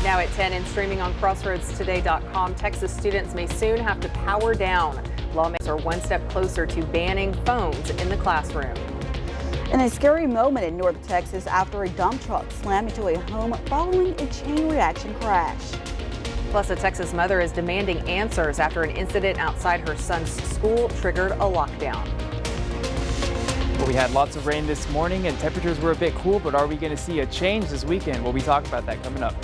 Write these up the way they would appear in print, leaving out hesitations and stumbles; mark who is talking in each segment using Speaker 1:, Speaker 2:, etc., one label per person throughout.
Speaker 1: Now at 10 and streaming on crossroadstoday.com, Texas students may soon have to power down. Lawmakers are one step closer to banning phones in the classroom.
Speaker 2: In a scary moment in North Texas after a dump truck slammed into a home following a chain reaction crash.
Speaker 1: Plus, a Texas mother is demanding answers after an incident outside her son's school triggered a lockdown.
Speaker 3: Well, we had lots of rain this morning and temperatures were a bit cool, but are we going to see a change this weekend? Well, we talk about that coming up.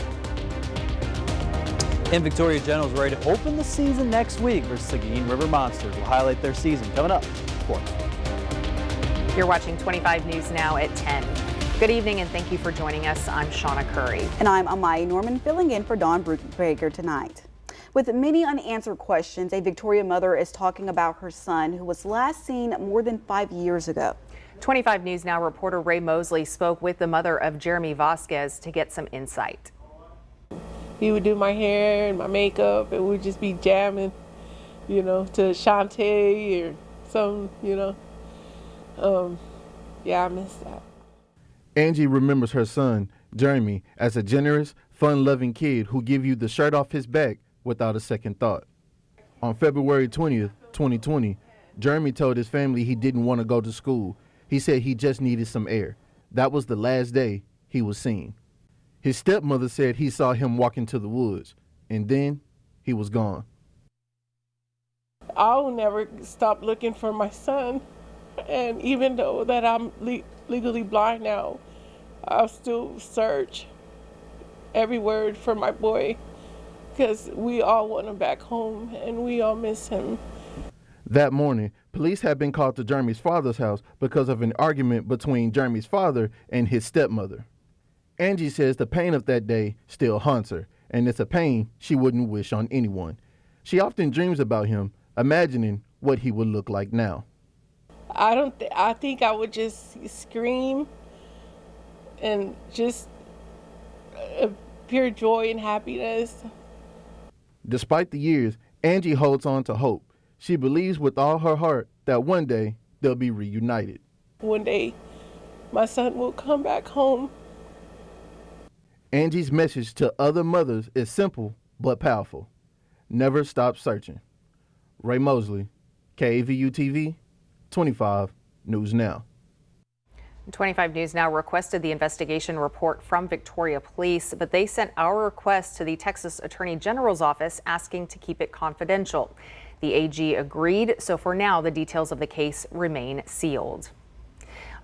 Speaker 4: And Victoria General is ready to open the season next week versus Seguin River Monsters. We'll highlight their season coming up. Sports.
Speaker 1: You're watching 25 News Now at 10. Good evening and thank you for joining us. I'm Shauna Curry.
Speaker 2: And I'm Amaya Norman filling in for Dawn Brubaker tonight. With many unanswered questions, a Victoria mother is talking about her son who was last seen more than 5 years ago.
Speaker 1: 25 News Now reporter Ray Mosley spoke with the mother of Jeremy Vasquez to get some insight.
Speaker 5: He would do my hair and my makeup, and we'd just be jamming, you know, to Shantae or something, you know. Yeah, I miss that.
Speaker 6: Angie remembers her son, Jeremy, as a generous, fun-loving kid who gave you the shirt off his back without a second thought. On February 20th, 2020, Jeremy told his family he didn't want to go to school. He said he just needed some air. That was the last day he was seen. His stepmother said he saw him walk into the woods, and then he was gone.
Speaker 5: I'll never stop looking for my son, and even though that I'm legally blind now, I'll still search everywhere for my boy, because we all want him back home, and we all miss him.
Speaker 6: That morning, police had been called to Jeremy's father's house because of an argument between Jeremy's father and his stepmother. Angie says the pain of that day still haunts her, and it's a pain she wouldn't wish on anyone. She often dreams about him, imagining what he would look like now.
Speaker 5: I think I would just scream and just pure joy and happiness.
Speaker 6: Despite the years, Angie holds on to hope. She believes with all her heart that one day they'll be reunited.
Speaker 5: One day, my son will come back home.
Speaker 6: Angie's message to other mothers is simple but powerful. Never stop searching. Ray Mosley, KAVU TV, 25 News Now.
Speaker 1: 25 News Now requested the investigation report from Victoria Police, but they sent our request to the Texas Attorney General's office asking to keep it confidential. The AG agreed, so for now the details of the case remain sealed.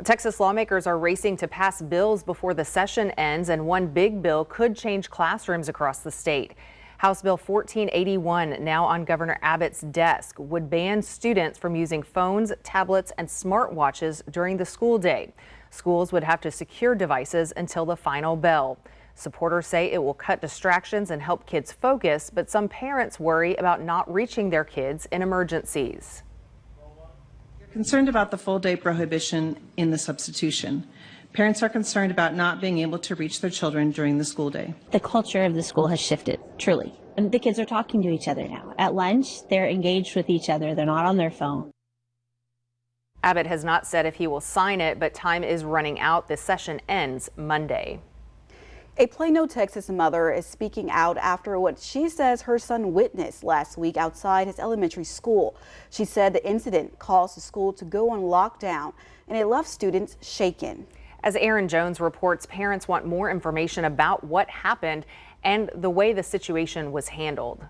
Speaker 1: Texas lawmakers are racing to pass bills before the session ends, and one big bill could change classrooms across the state. House Bill 1481, now on Governor Abbott's desk, would ban students from using phones, tablets, and smartwatches during the school day. Schools would have to secure devices until the final bell. Supporters say it will cut distractions and help kids focus, but some parents worry about not reaching their kids in emergencies.
Speaker 7: Concerned about the full day prohibition in the substitution. Parents are concerned about not being able to reach their children during the school day.
Speaker 8: The culture of the school has shifted, truly. And the kids are talking to each other now. At lunch, they're engaged with each other. They're not on their phone.
Speaker 1: Abbott has not said if he will sign it, but time is running out. The session ends Monday.
Speaker 2: A Plano, Texas mother is speaking out after what she says her son witnessed last week outside his elementary school. She said the incident caused the school to go on lockdown, and it left students shaken.
Speaker 1: As Aaron Jones reports, parents want more information about what happened and the way the situation was handled.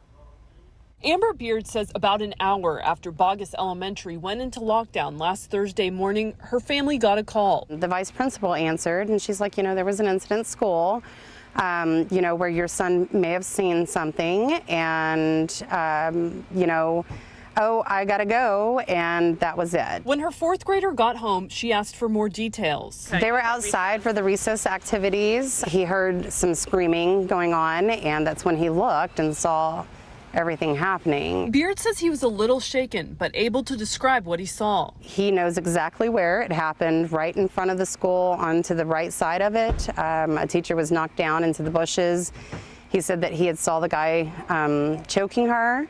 Speaker 9: Amber Beard says about an hour after Bogus Elementary went into lockdown last Thursday morning, her family got a call.
Speaker 10: The vice principal answered, and she's like, there was an incident at school, where your son may have seen something, and, oh, I gotta go, and that was it.
Speaker 9: When her fourth grader got home, she asked for more details.
Speaker 10: They were outside for the recess activities. He heard some screaming going on, and that's when he looked and saw everything happening.
Speaker 9: Beard says he was a little shaken, but able to describe what he saw.
Speaker 10: He knows exactly where it happened, right in front of the school, onto the right side of it. A teacher was knocked down into the bushes. He said that he had saw the guy choking her,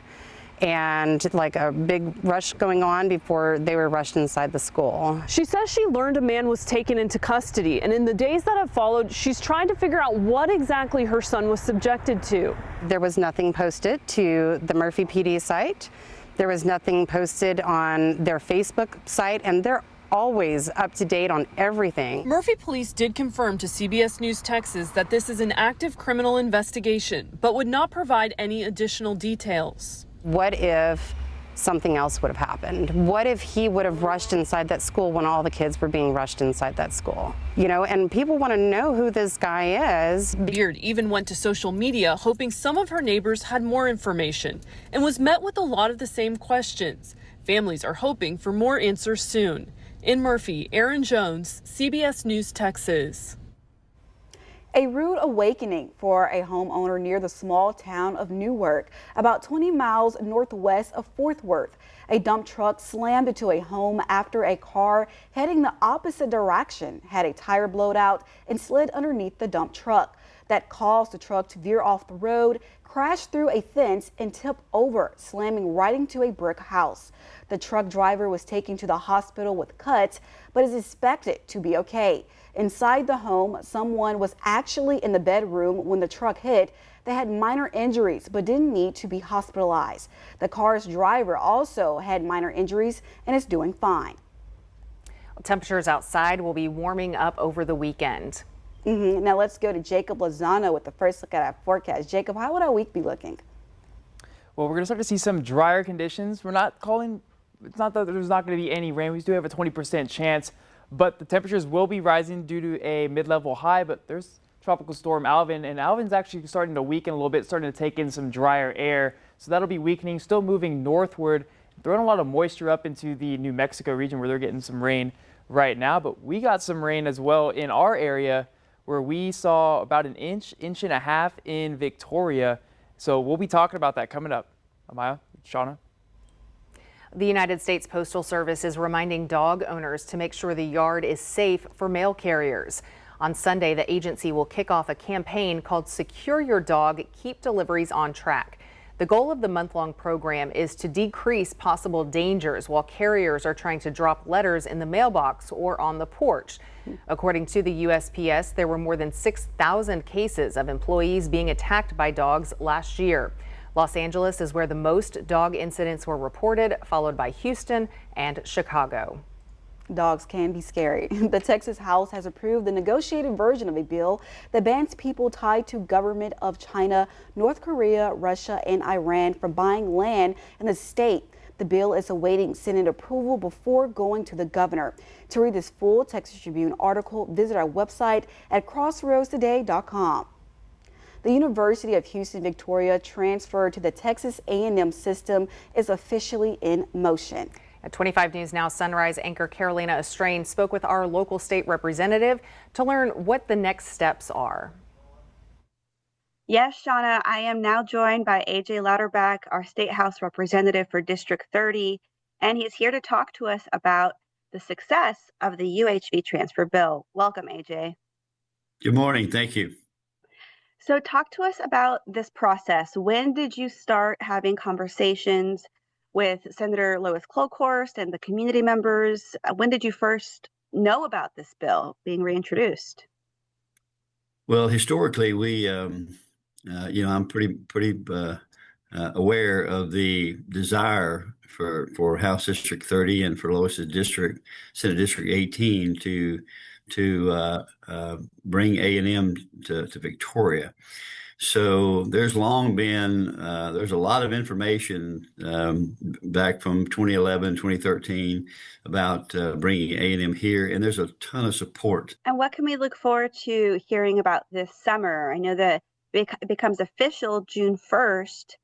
Speaker 10: and like a big rush going on before they were rushed inside the school.
Speaker 9: She says she learned a man was taken into custody, and in the days that have followed, she's trying to figure out what exactly her son was subjected to.
Speaker 10: There was nothing posted to the Murphy PD site. There was nothing posted on their Facebook site, and they're always up to date on everything.
Speaker 9: Murphy police did confirm to CBS News Texas that this is an active criminal investigation, but would not provide any additional details.
Speaker 10: What if something else would have happened? What if he would have rushed inside that school when all the kids were being rushed inside that school? You know, and people want to know who this guy is.
Speaker 9: Beard even went to social media hoping some of her neighbors had more information and was met with a lot of the same questions. Families are hoping for more answers soon. In Murphy, Aaron Jones, CBS News, Texas.
Speaker 2: A rude awakening for a homeowner near the small town of Newark, about 20 miles northwest of Fort Worth. A dump truck slammed into a home after a car heading the opposite direction had a tire blowed out and slid underneath the dump truck. That caused the truck to veer off the road, crash through a fence, and tip over, slamming right into a brick house. The truck driver was taken to the hospital with cuts, but is expected to be okay. Inside the home, someone was actually in the bedroom when the truck hit. They had minor injuries but didn't need to be hospitalized. The car's driver also had minor injuries and is doing fine.
Speaker 1: Temperatures outside will be warming up over the weekend.
Speaker 2: Now let's go to Jacob Lozano with the first look at our forecast. Jacob, how would our week be looking?
Speaker 3: Well, we're going to start to see some drier conditions. It's not that there's not going to be any rain. We do have a 20% chance, but the temperatures will be rising due to a mid-level high, but there's tropical storm Alvin, and Alvin's actually starting to weaken a little bit, starting to take in some drier air. So that'll be weakening, still moving northward, throwing a lot of moisture up into the New Mexico region where they're getting some rain right now. But we got some rain as well in our area where we saw about an inch and a half in Victoria. So we'll be talking about that coming up. Amaya, Shauna.
Speaker 1: The United States Postal Service is reminding dog owners to make sure the yard is safe for mail carriers. On Sunday, the agency will kick off a campaign called Secure Your Dog, Keep Deliveries on Track. The goal of the month-long program is to decrease possible dangers while carriers are trying to drop letters in the mailbox or on the porch. According to the USPS, there were more than 6,000 cases of employees being attacked by dogs last year. Los Angeles is where the most dog incidents were reported, followed by Houston and Chicago.
Speaker 2: Dogs can be scary. The Texas House has approved the negotiated version of a bill that bans people tied to government of China, North Korea, Russia, and Iran from buying land in the state. The bill is awaiting Senate approval before going to the governor. To read this full Texas Tribune article, visit our website at crossroadstoday.com. The University of Houston Victoria transfer to the Texas A&M system is officially in motion.
Speaker 1: At 25 News Now, Sunrise anchor Carolina Estrain spoke with our local state representative to learn what the next steps are.
Speaker 11: Yes, Shauna, I am now joined by AJ Louderback, our State House representative for District 30, and he's here to talk to us about the success of the UHV transfer bill. Welcome, AJ.
Speaker 12: Good morning. Thank you.
Speaker 11: So talk to us about this process. When did you start having conversations with Senator Lois Cloghorst and the community members? When did you first know about this bill being reintroduced?
Speaker 12: Well, historically, we, I'm pretty aware of the desire for House District 30 and for Lois's district, Senate District 18, to bring A&M to Victoria. So there's long been, there's a lot of information back from 2011, 2013 about bringing A&M here, and there's a ton of support.
Speaker 11: And what can we look forward to hearing about this summer? I know that it becomes official June 1st.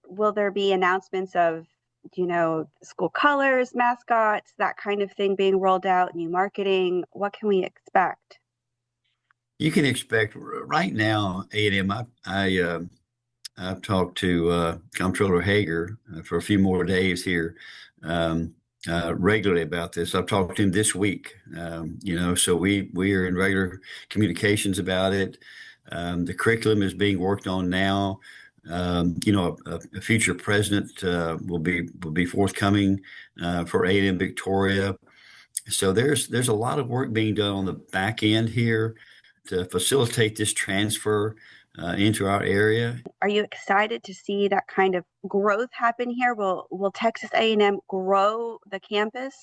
Speaker 11: Will there be announcements of, school colors, mascots, that kind of thing being rolled out, new marketing? What can we expect?
Speaker 12: You can expect right now, A&M, I've talked to Comptroller Hager for a few more days here regularly about this. I've talked to him this week, so we are in regular communications about it. The curriculum is being worked on now. A future president will be forthcoming for A&M Victoria. So there's a lot of work being done on the back end here to facilitate this transfer into our area.
Speaker 11: Are you excited to see that kind of growth happen here? Will Texas A&M grow the campus?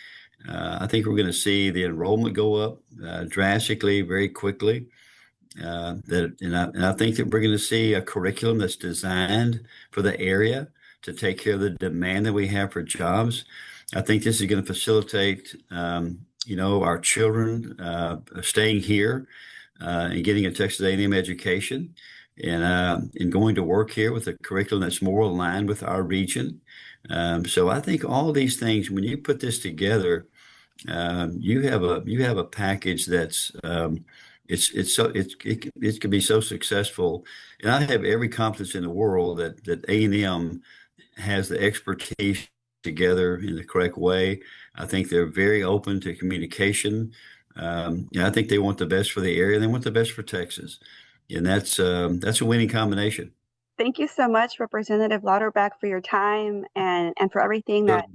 Speaker 12: I think we're going to see the enrollment go up drastically, very quickly. And I think that we're going to see a curriculum that's designed for the area to take care of the demand that we have for jobs. I think this is going to facilitate, our children staying here and getting a Texas A&M education and going to work here with a curriculum that's more aligned with our region. So I think all these things, when you put this together, you have a package that's it can be so successful, and I have every confidence in the world that A&M has the expertise together in the correct way. I think they're very open to communication. I think they want the best for the area, and they want the best for Texas, and that's a winning combination.
Speaker 11: Thank you so much, Representative Lauterbach, for your time and for everything that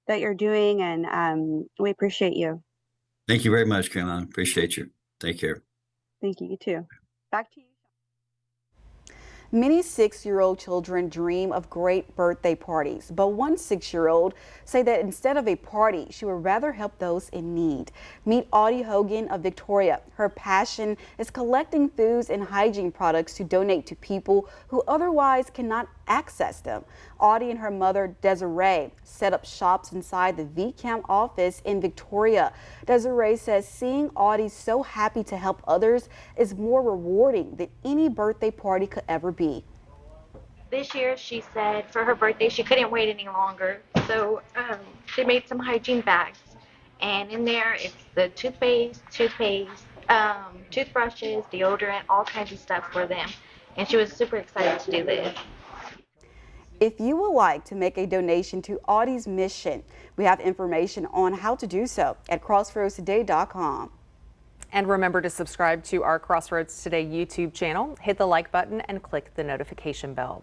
Speaker 11: you're doing, and we appreciate you.
Speaker 12: Thank you very much, Caroline. Appreciate you. Take care.
Speaker 11: Thank you. You too. Back to you.
Speaker 2: Many 6-year-old children dream of great birthday parties, but one 6-year-old say that instead of a party, she would rather help those in need. Meet Audie Hogan of Victoria. Her passion is collecting foods and hygiene products to donate to people who otherwise cannot access them. Audie and her mother, Desiree, set up shops inside the VCAM office in Victoria. Desiree says seeing Audie so happy to help others is more rewarding than any birthday party could ever be.
Speaker 13: This year, she said for her birthday she couldn't wait any longer, so she made some hygiene bags, and in there it's the toothpaste, toothbrushes, deodorant, all kinds of stuff for them, and she was super excited to do this.
Speaker 2: If you would like to make a donation to Audie's mission, we have information on how to do so at crossroadstoday.com.
Speaker 1: And remember to subscribe to our Crossroads Today YouTube channel, hit the like button, and click the notification bell.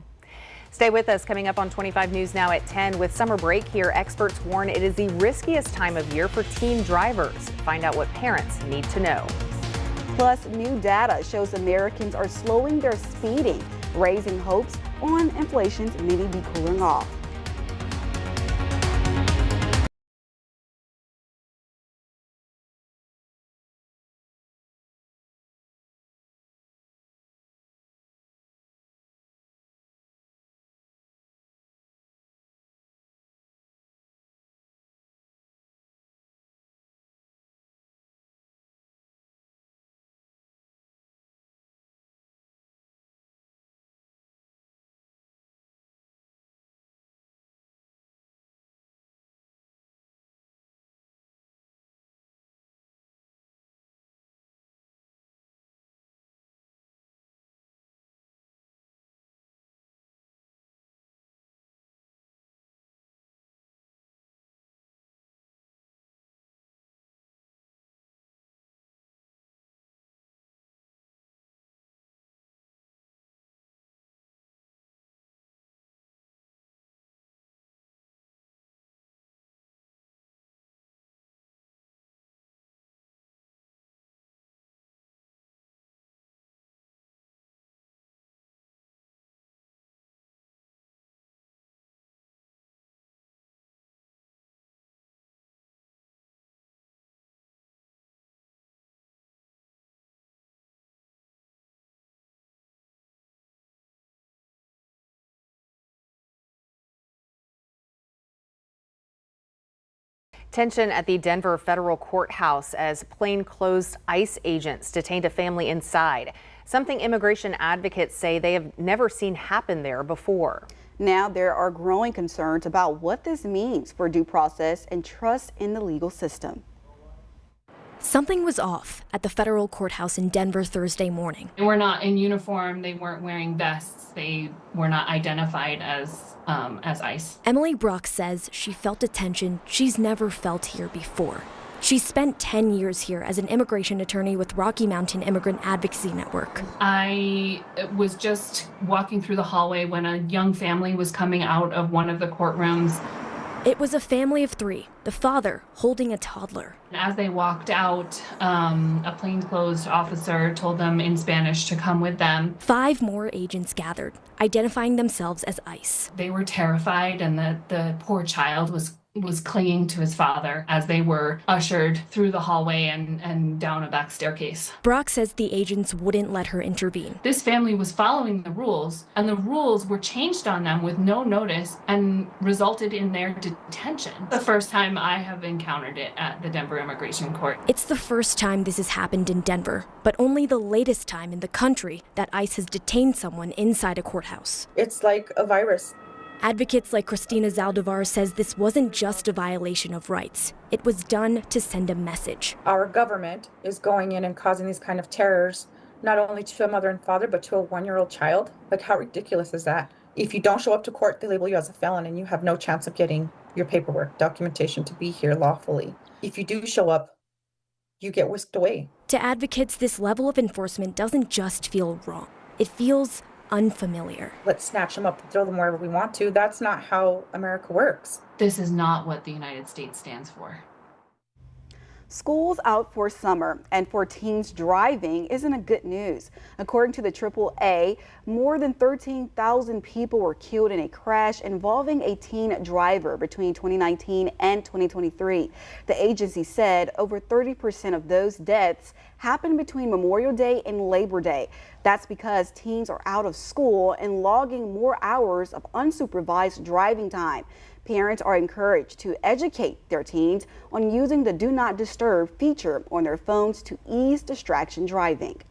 Speaker 1: Stay with us. Coming up on 25 News Now at 10. With summer break here, experts warn it is the riskiest time of year for teen drivers. Find out what parents need to know.
Speaker 2: Plus, new data shows Americans are slowing their speeding, raising hopes on inflation's maybe be cooling off.
Speaker 1: Tension at the Denver federal courthouse as plainclothes ICE agents detained a family inside, something immigration advocates say they have never seen happen there before.
Speaker 2: Now there are growing concerns about what this means for due process and trust in the legal system.
Speaker 14: Something was off at the federal courthouse in Denver Thursday morning.
Speaker 15: They were not in uniform. They weren't wearing vests. They were not identified as ICE.
Speaker 14: Emily Brock says she felt a tension she's never felt here before. She spent 10 years here as an immigration attorney with Rocky Mountain Immigrant Advocacy Network.
Speaker 15: I was just walking through the hallway when a young family was coming out of one of the courtrooms.
Speaker 14: It was a family of 3, the father holding a toddler.
Speaker 15: As they walked out, a plainclothes officer told them in Spanish to come with them.
Speaker 14: 5 more agents gathered, identifying themselves as ICE.
Speaker 15: They were terrified, and the poor child was clinging to his father as they were ushered through the hallway and down a back staircase.
Speaker 14: Brock says the agents wouldn't let her intervene.
Speaker 15: This family was following the rules, and the rules were changed on them with no notice and resulted in their detention. The first time I have encountered it at the Denver Immigration Court.
Speaker 14: It's the first time this has happened in Denver, but only the latest time in the country that ICE has detained someone inside a courthouse.
Speaker 16: It's like a virus.
Speaker 14: Advocates like Christina Zaldivar says this wasn't just a violation of rights. It was done to send a message.
Speaker 16: Our government is going in and causing these kind of terrors, not only to a mother and father, but to a 1-year-old child. Like, how ridiculous is that? If you don't show up to court, they label you as a felon and you have no chance of getting your paperwork, documentation to be here lawfully. If you do show up, you get whisked away.
Speaker 14: To advocates, this level of enforcement doesn't just feel wrong. It feels unfamiliar.
Speaker 16: Let's snatch them up and throw them wherever we want to. That's not how America works.
Speaker 15: This is not what the United States stands for.
Speaker 2: School's out for summer, and for teens driving isn't a good news. According to the AAA, more than 13,000 people were killed in a crash involving a teen driver between 2019 and 2023. The agency said over 30% of those deaths happened between Memorial Day and Labor Day. That's because teens are out of school and logging more hours of unsupervised driving time. Parents are encouraged to educate their teens on using the Do Not Disturb feature on their phones to ease distraction driving.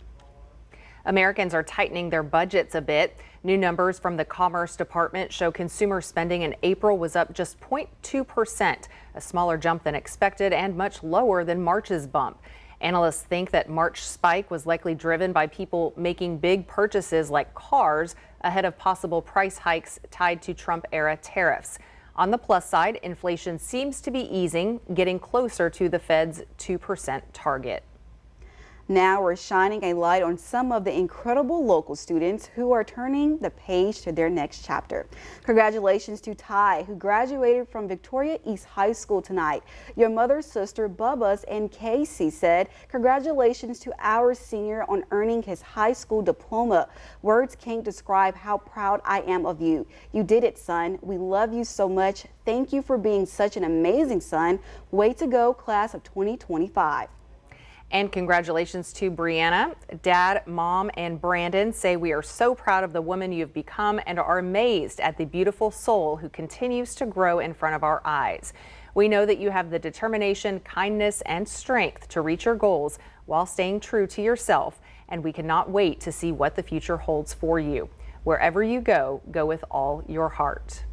Speaker 1: Americans are tightening their budgets a bit. New numbers from the Commerce Department show consumer spending in April was up just 0.2%, a smaller jump than expected and much lower than March's bump. Analysts think that March spike was likely driven by people making big purchases like cars ahead of possible price hikes tied to Trump-era tariffs. On the plus side, inflation seems to be easing, getting closer to the Fed's 2% target.
Speaker 2: Now we're shining a light on some of the incredible local students who are turning the page to their next chapter. Congratulations to Ty, who graduated from Victoria East High School tonight. Your mother's sister, Bubba's, and Casey said, "Congratulations to our senior on earning his high school diploma. Words can't describe how proud I am of you. You did it, son. We love you so much. Thank you for being such an amazing son. Way to go, class of 2025.
Speaker 1: And congratulations to Brianna. Dad, Mom, and Brandon say we are so proud of the woman you've become and are amazed at the beautiful soul who continues to grow in front of our eyes. We know that you have the determination, kindness, and strength to reach your goals while staying true to yourself, and we cannot wait to see what the future holds for you. Wherever you go, go with all your heart."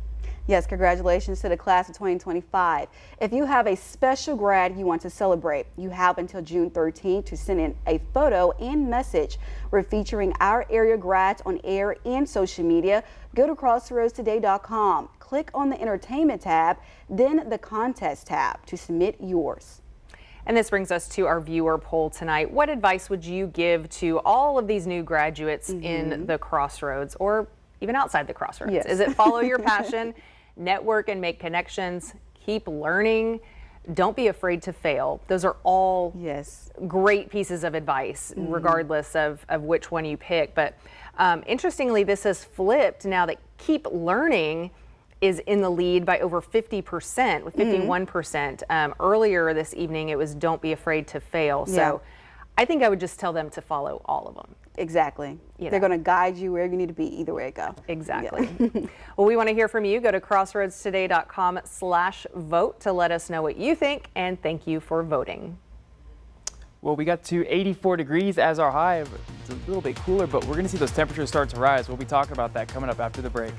Speaker 2: Yes, congratulations to the class of 2025. If you have a special grad you want to celebrate, you have until June 13th to send in a photo and message. We're featuring our area grads on air and social media. Go to crossroadstoday.com, click on the entertainment tab, then the contest tab to submit yours.
Speaker 1: And this brings us to our viewer poll tonight. What advice would you give to all of these new graduates in the Crossroads, or even outside the Crossroads?
Speaker 2: Yes.
Speaker 1: Is it follow your passion, network and make connections, keep learning, don't be afraid to fail? Those are all great pieces of advice, regardless of which one you pick. But interestingly, this has flipped now that keep learning is in the lead by over 50%, with 51%. Earlier this evening, it was don't be afraid to fail. So I think I would just tell them to follow all of them.
Speaker 2: Exactly.
Speaker 1: You
Speaker 2: They're
Speaker 1: know.
Speaker 2: going to guide you where you need to be either way it go.
Speaker 1: Exactly. Well, we want to hear from you. Go to crossroadstoday.com/vote to let us know what you think, and thank you for voting.
Speaker 3: Well, we got to 84 degrees as our high. It's a little bit cooler, but we're going to see those temperatures start to rise. We'll be talking about that coming up after the break.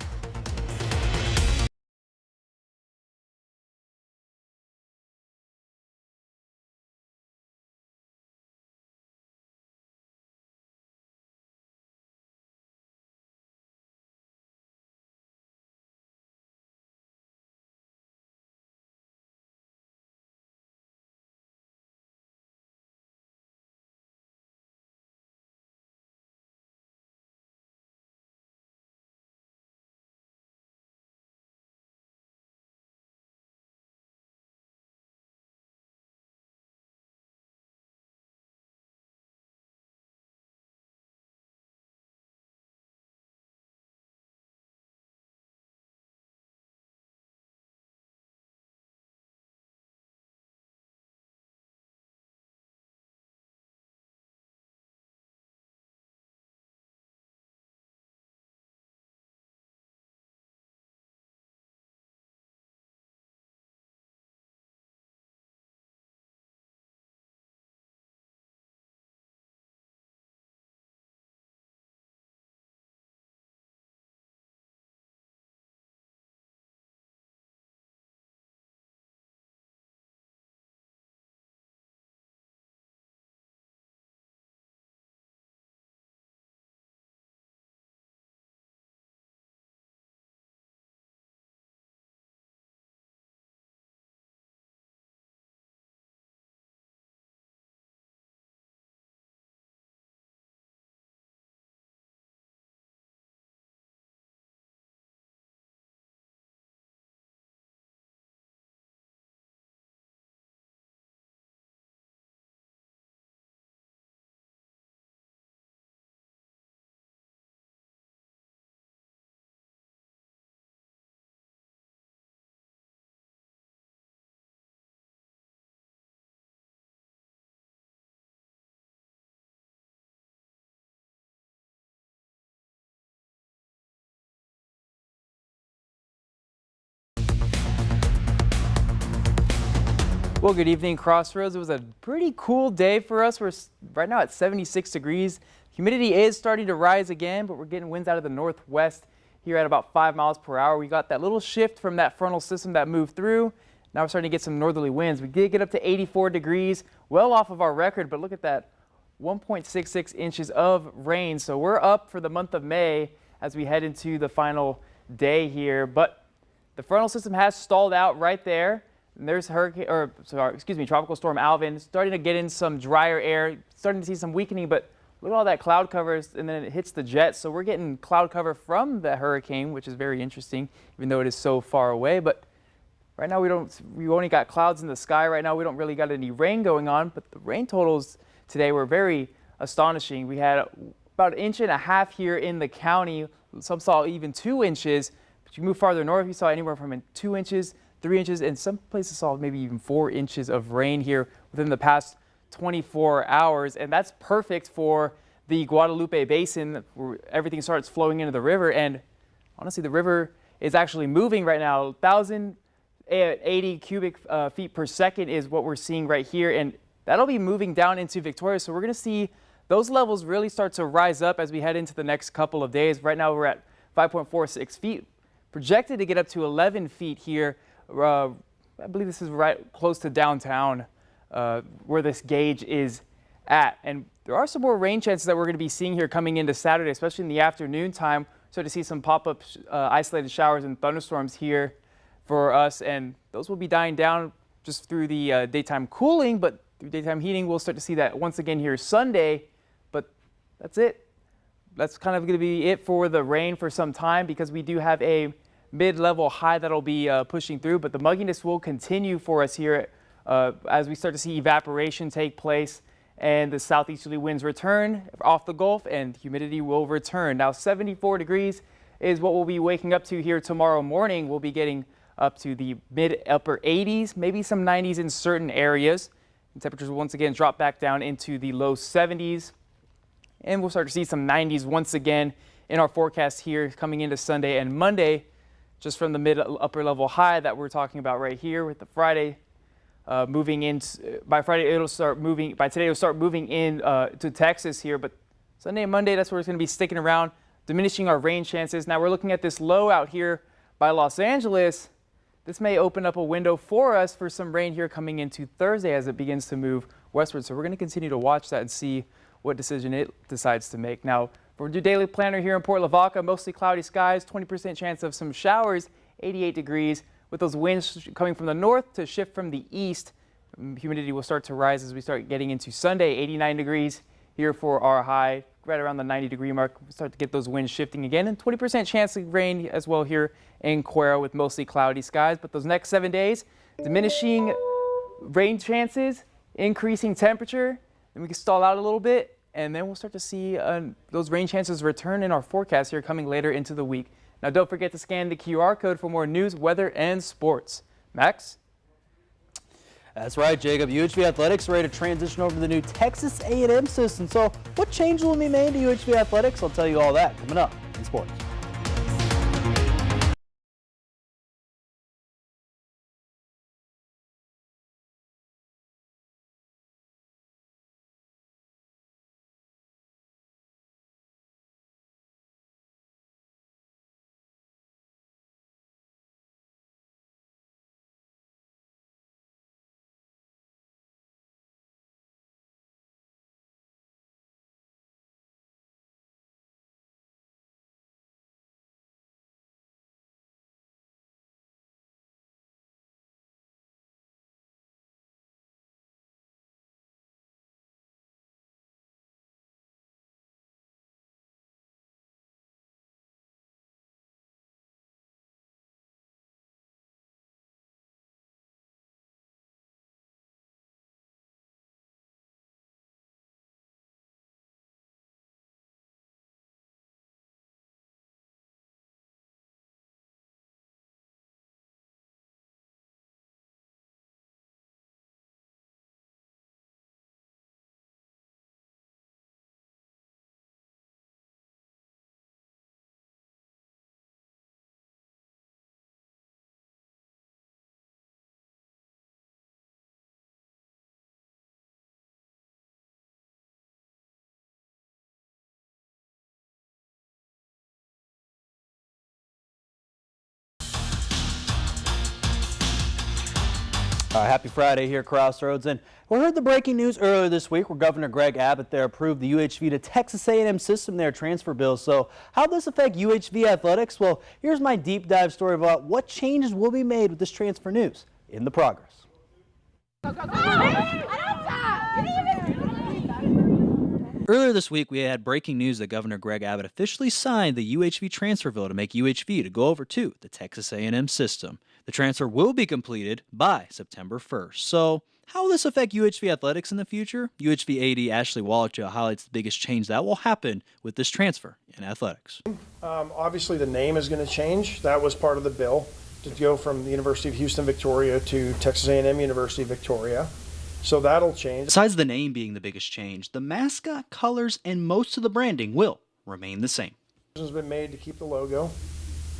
Speaker 3: Well, good evening, Crossroads. It was a pretty cool day for us. We're right now at 76 degrees. Humidity is starting to rise again, but we're getting winds out of the northwest here at about 5 miles per hour. We got that little shift from that frontal system that moved through. Now we're starting to get some northerly winds. We did get up to 84 degrees, well off of our record, but look at that, 1.66 inches of rain. So we're up for the month of May as we head into the final day here. But the frontal system has stalled out right there. And there's Tropical Storm Alvin starting to get in some drier air, starting to see some weakening, but look at all that cloud cover, and then it hits the jet. So we're getting cloud cover from the hurricane, which is very interesting, even though it is so far away. But right now we only got clouds in the sky. Right now we don't really got any rain going on, but the rain totals today were very astonishing. We had about 1.5 inches here in the county. Some saw even 2 inches. But you move farther north, you saw anywhere from 2 inches, 3 inches, and some places saw maybe even 4 inches of rain here within the past 24 hours. And that's perfect for the Guadalupe Basin, where everything starts flowing into the river. And honestly, the river is actually moving right now. 1,080 cubic feet per second is what we're seeing right here. And that'll be moving down into Victoria. So we're going to see those levels really start to rise up as we head into the next couple of days. Right now we're at 5.46 feet, projected to get up to 11 feet here. I believe this is right close to downtown where this gauge is at. And there are some more rain chances that we're going to be seeing here coming into Saturday, especially in the afternoon time. So to see some pop-up isolated showers and thunderstorms here for us. And those will be dying down just through the daytime cooling, but through daytime heating, we'll start to see that once again here Sunday. But that's it. That's kind of going to be it for the rain for some time, because we do have a mid-level high that'll be pushing through, but the mugginess will continue for us here as we start to see evaporation take place and the southeasterly winds return off the Gulf and humidity will return. Now 74 degrees is what we'll be waking up to here tomorrow morning. We'll be getting up to the mid-upper 80s, maybe some 90s in certain areas. And temperatures will once again drop back down into the low 70s. And we'll start to see some 90s once again in our forecast here coming into Sunday and Monday, just from the mid-upper level high that we're talking about right here with the Friday moving in. By Friday, it'll start moving. By today, it'll start moving in to Texas here. But Sunday and Monday, that's where it's going to be sticking around, diminishing our rain chances. Now we're looking at this low out here by Los Angeles. This may open up a window for us for some rain here coming into Thursday as it begins to move westward. So we're going to continue to watch that and see what decision it decides to make. Now, for our daily planner here in Port Lavaca, mostly cloudy skies, 20% chance of some showers, 88 degrees, with those winds coming from the north to shift from the east. Humidity will start to rise as we start getting into Sunday, 89 degrees here for our high, right around the 90-degree mark. We start to get those winds shifting again, and 20% chance of rain as well here in Cuero with mostly cloudy skies. But those next 7 days, diminishing rain chances, increasing temperature, and we can stall out a little bit. And then we'll start to see those rain chances return in our forecast here coming later into the week. Now, don't forget to scan the QR code for more news, weather, and sports. Max?
Speaker 4: That's right, Jacob. UHV Athletics are ready to transition over to the new Texas A&M system. So what changes will be made to UHV Athletics? I'll tell you all that coming up in sports. Happy Friday here, Crossroads. And we heard the breaking news earlier this week where Governor Greg Abbott there approved the UHV to Texas A&M system their transfer bill. So how does this affect UHV athletics? Well, here's my deep dive story about what changes will be made with this transfer news in the progress. Earlier this week, we had breaking news that Governor Greg Abbott officially signed the UHV transfer bill to make UHV to go over to the Texas A&M system. The transfer will be completed by September 1st. So how will this affect UHV athletics in the future? UHV AD Ashley Wallach highlights the biggest change that will happen with this transfer in athletics.
Speaker 17: Obviously, the name is going to change. That was part of the bill to go from the University of Houston Victoria to Texas A&M University Victoria. So that'll change.
Speaker 4: Besides the name being the biggest change, the mascot, colors, and most of the branding will remain the same.
Speaker 17: Decisions have been made to keep the logo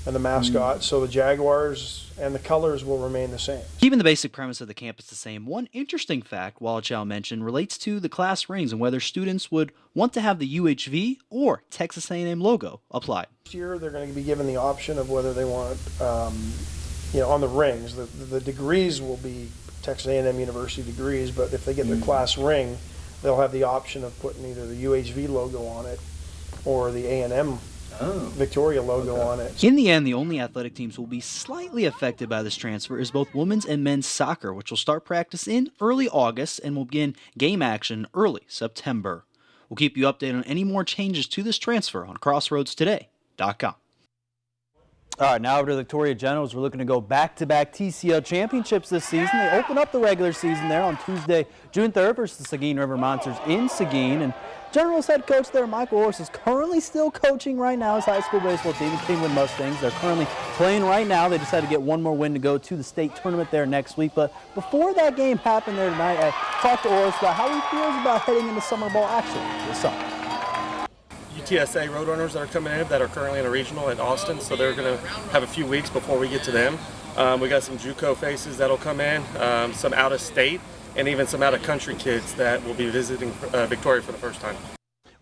Speaker 17: and the mascot, so the Jaguars and the colors will remain the same.
Speaker 4: Keeping the basic premise of the campus the same, one interesting fact Wallach mentioned relates to the class rings and whether students would want to have the UHV or Texas A&M logo applied.
Speaker 17: This year, they're going to be given the option of whether they want, on the rings. The degrees will be Texas A&M University degrees, but if they get their class ring, they'll have the option of putting either the UHV logo on it or the A&M Victoria logo on it.
Speaker 4: In the end, the only athletic teams will be slightly affected by this transfer is both women's and men's soccer, which will start practice in early August and will begin game action early September. We'll keep you updated on any more changes to this transfer on CrossroadsToday.com. All right, now over to the Victoria Generals. We're looking to go back-to-back TCL championships this season. They open up the regular season there on Tuesday, June 3rd versus the Seguin River Monsters in Seguin. And Generals head coach there, Michael Orris, is currently still coaching right now his high school baseball team, the Kingwood Mustangs. They're currently playing right now. They just had to get one more win to go to the state tournament there next week. But before that game happened there tonight, I talked to Orris about how he feels about heading into summer ball action this summer.
Speaker 18: UTSA Roadrunners that are coming in that are currently in a regional at Austin, so they're going to have a few weeks before we get to them. We got some JUCO faces that'll come in, some out of state, and even some out of country kids that will be visiting Victoria for the first time.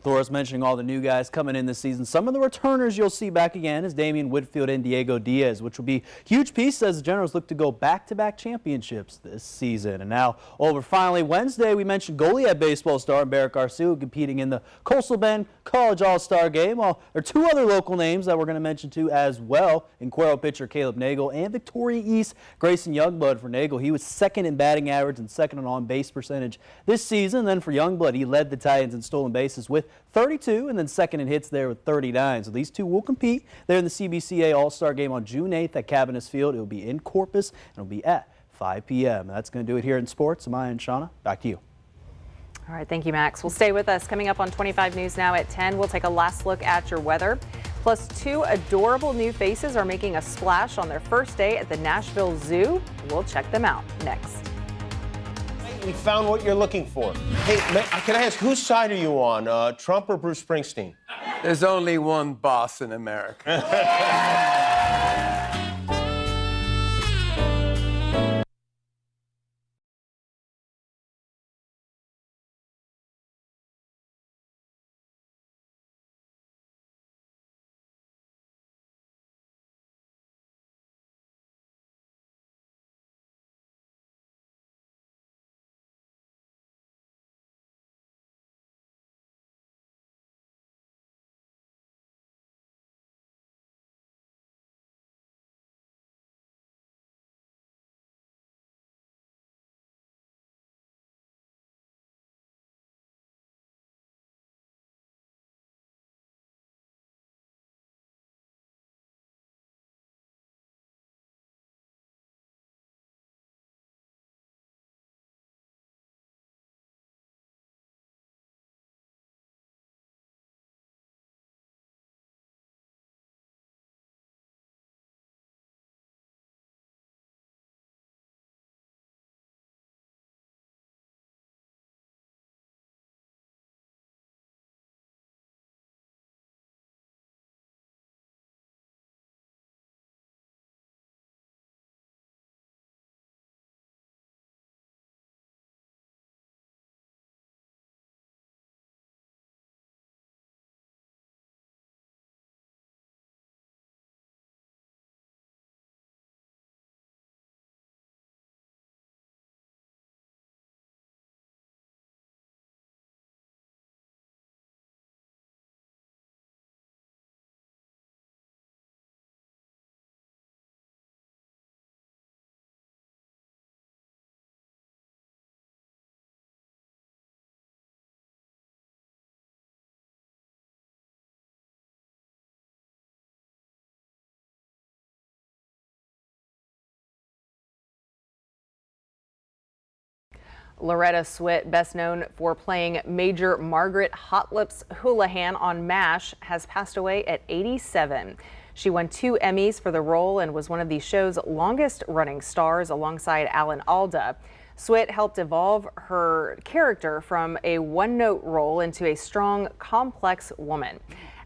Speaker 4: Laura's mentioning all the new guys coming in this season. Some of the returners you'll see back again is Damian Whitfield and Diego Diaz, which will be huge pieces as the Generals look to go back-to-back championships this season. And now over finally Wednesday, we mentioned Goliad baseball star Barrett Garcia competing in the Coastal Bend College All-Star Game. Well, there are two other local names that we're going to mention too as well. Inquero pitcher Caleb Nagel and Victoria East Grayson Youngblood. For Nagel, he was second in batting average and second in on-base percentage this season. And then for Youngblood, he led the Titans in stolen bases with 32 and then second in hits there with 39. So these two will compete there in the CBCA All-Star Game on June 8th at Cabinets Field. It will be in Corpus and it will be at 5 p.m. That's going to do it here in sports. Amaya and Shauna, back to you.
Speaker 1: All right, thank you, Max. Well, stay with us. Coming up on 25 News Now at 10, we'll take a last look at your weather. Plus, two adorable new faces are making a splash on their first day at the Nashville Zoo. We'll check them out next.
Speaker 19: We found what you're looking for. Hey, can I ask, whose side are you on, Trump or Bruce Springsteen?
Speaker 20: There's only one boss in America.
Speaker 1: Loretta Swit, best known for playing Major Margaret Hot Lips Houlihan on MASH, has passed away at 87. She won 2 Emmys for the role and was one of the show's longest-running stars alongside Alan Alda. Swit helped evolve her character from a one-note role into a strong, complex woman.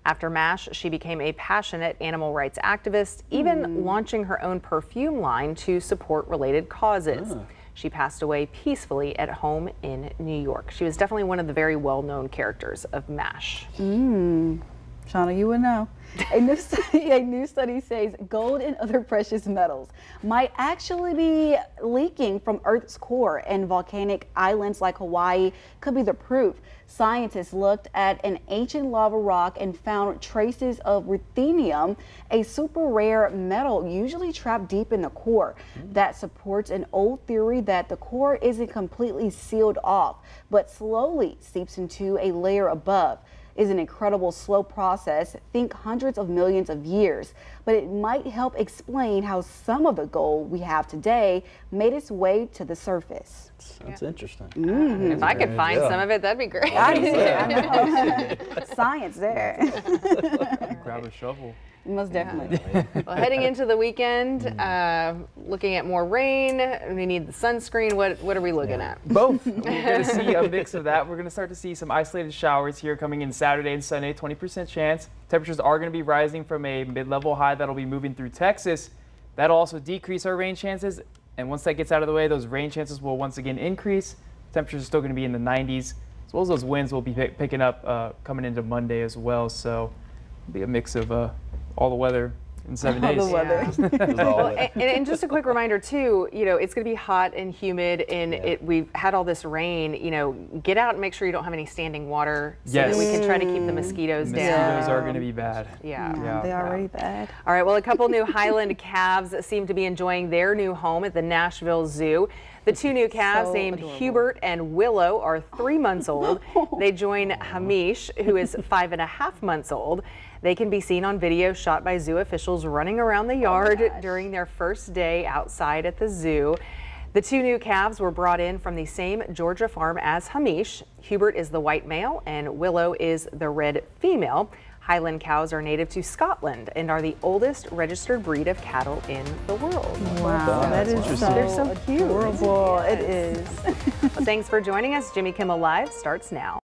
Speaker 1: After MASH, she became a passionate animal rights activist, even launching her own perfume line to support related causes. She passed away peacefully at home in New York. She was definitely one of the very well-known characters of MASH.
Speaker 2: Shauna, you would know. A new study says gold and other precious metals might actually be leaking from Earth's core, and volcanic islands like Hawaii could be the proof. Scientists looked at an ancient lava rock and found traces of ruthenium, a super rare metal usually trapped deep in the core. That supports an old theory that the core isn't completely sealed off, but slowly seeps into a layer above. Is an incredible slow process, think hundreds of millions of years, but it might help explain how some of the gold we have today made its way to the surface.
Speaker 4: That's interesting.
Speaker 1: If I could find some of it, that'd be great.
Speaker 2: Science there.
Speaker 3: Grab a shovel.
Speaker 2: Most definitely.
Speaker 1: Well, heading into the weekend, looking at more rain. We need the sunscreen. What are we looking at?
Speaker 3: Both. We're going to see a mix of that. We're going to start to see some isolated showers here coming in Saturday and Sunday, 20% chance. Temperatures are going to be rising from a mid-level high that'll be moving through Texas. That'll also decrease our rain chances. And once that gets out of the way, those rain chances will once again increase. Temperatures are still going to be in the 90s, as well as those winds will be picking up coming into Monday as well. So it'll be a mix of all the weather in 7 days.
Speaker 1: Well, and just a quick reminder too, it's going to be hot and humid, and we've had all this rain. Get out and make sure you don't have any standing water, so that we can try to keep the mosquitoes down.
Speaker 3: Mosquitoes are going to be bad.
Speaker 1: Yeah,
Speaker 2: they are already bad.
Speaker 1: All right, well, a couple new Highland calves seem to be enjoying their new home at the Nashville Zoo. The 2 new calves named Hubert and Willow are 3 months old. They join Hamish, who is 5.5 months old. They can be seen on video shot by zoo officials running around the yard during their first day outside at the zoo. The 2 new calves were brought in from the same Georgia farm as Hamish. Hubert is the white male and Willow is the red female. Highland cows are native to Scotland and are the oldest registered breed of cattle in the world.
Speaker 2: Wow, that is
Speaker 1: They're so cute.
Speaker 2: Adorable. It is.
Speaker 1: Well, thanks for joining us. Jimmy Kimmel Live starts now.